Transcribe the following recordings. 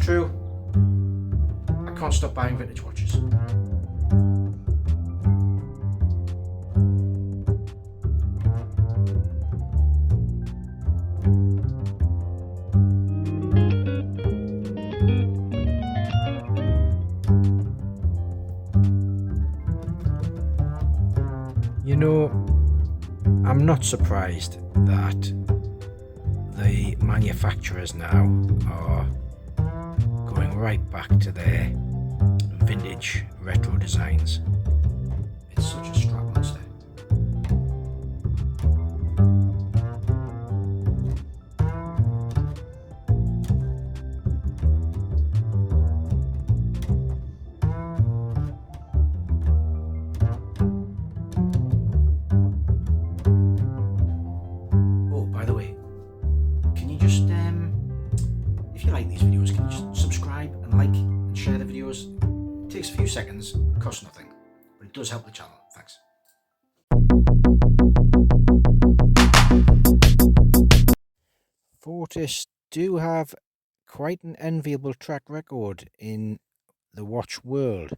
true, I can't stop buying vintage watches. You know, I'm not surprised that the manufacturers now are going right back to their vintage retro designs. It's such a strap monster. Oh, by the way, can you just, if you like these videos, can you just subscribe and like and share the videos? It takes a few seconds, costs nothing, but it does help the channel. Thanks. Fortis do have quite an enviable track record in the watch world.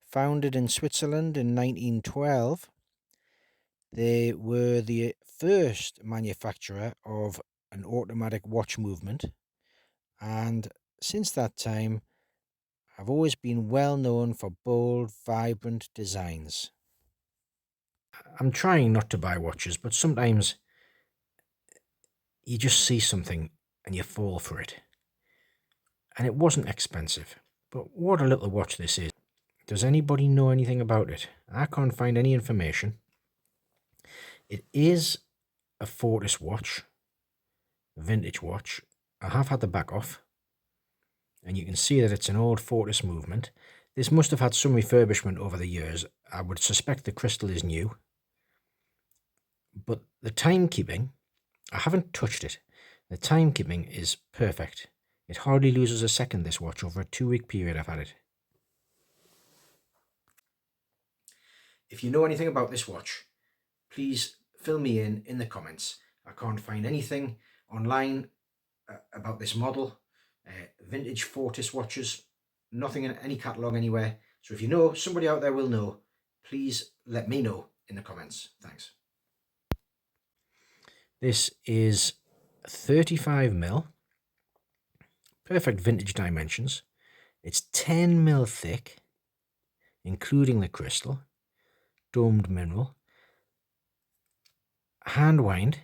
Founded in Switzerland in 1912, they were the first manufacturer of an automatic watch movement, and since that time have always been well known for bold, vibrant designs. I'm trying not to buy watches, but sometimes you just see something and you fall for it. And it wasn't expensive, but what a little watch this is. Does anybody know anything about it? I can't find any information. It is a Fortis watch, a vintage watch. I have had the back off, and you can see that it's an old Fortis movement. This must have had some refurbishment over the years. I would suspect the crystal is new. But the timekeeping, I haven't touched it. The timekeeping is perfect. It hardly loses a second, this watch, over a 2-week period I've had it. If you know anything about this watch, please fill me in the comments. I can't find anything online about this model. Vintage Fortis watches, nothing in any catalogue anywhere. So if you know, somebody out there will know, please let me know in the comments. Thanks. This is 35mm, perfect vintage dimensions. It's 10mm thick, including the crystal, domed mineral, hand wind,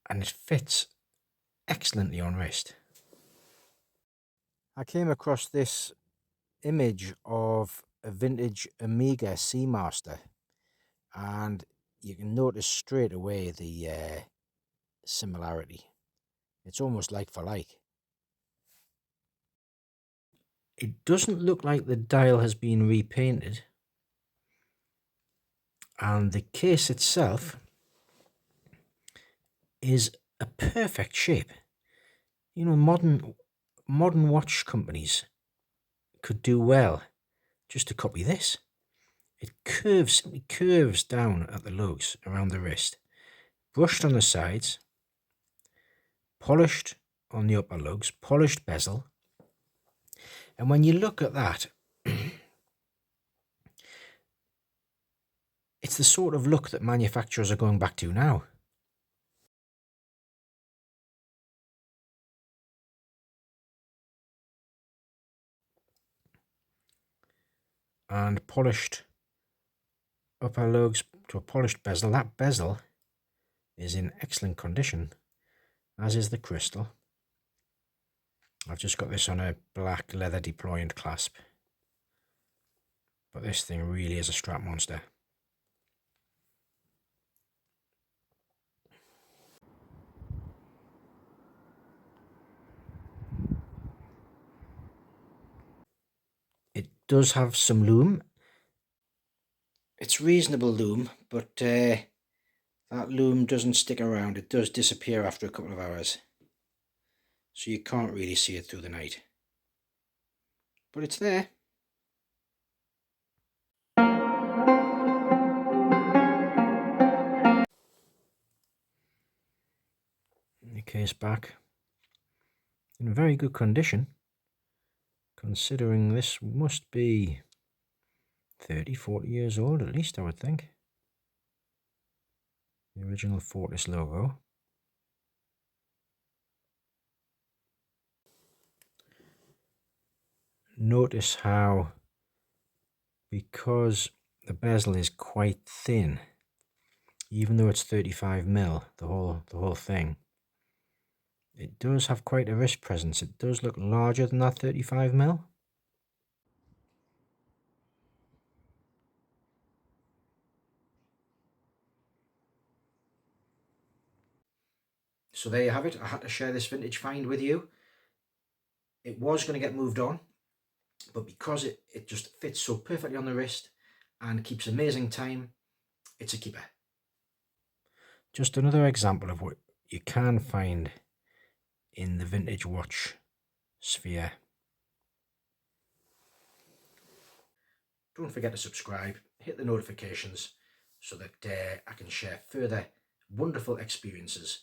and it fits excellently on wrist. I came across this image of a vintage Omega Seamaster, and you can notice straight away the similarity. It's almost like for like. It doesn't look like the dial has been repainted, and the case itself is a perfect shape. You know, modern watch companies could do well just to copy this. It simply curves down at the lugs around the wrist, brushed on the sides, polished on the upper lugs, polished bezel. And when you look at that, it's the sort of look that manufacturers are going back to now. And polished upper lugs to a polished bezel. That bezel is in excellent condition, as is the crystal. I've just got this on a black leather deployant clasp, but this thing really is a strap monster. It does have some lume. It's reasonable lume, but that lume doesn't stick around. It does disappear after a couple of hours, so you can't really see it through the night. But it's there. case back in very good condition, considering this must be 30-40 years old at least, I would think. The original Fortis logo. Notice how, because the bezel is quite thin, even though it's 35mm, the whole thing, it does have quite a wrist presence. It does look larger than that 35mm. So there you have it. I had to share this vintage find with you. It was going to get moved on, but because it just fits so perfectly on the wrist and keeps amazing time, it's a keeper. Just another example of what you can find in the vintage watch sphere. Don't forget to subscribe, hit the notifications so that I can share further wonderful experiences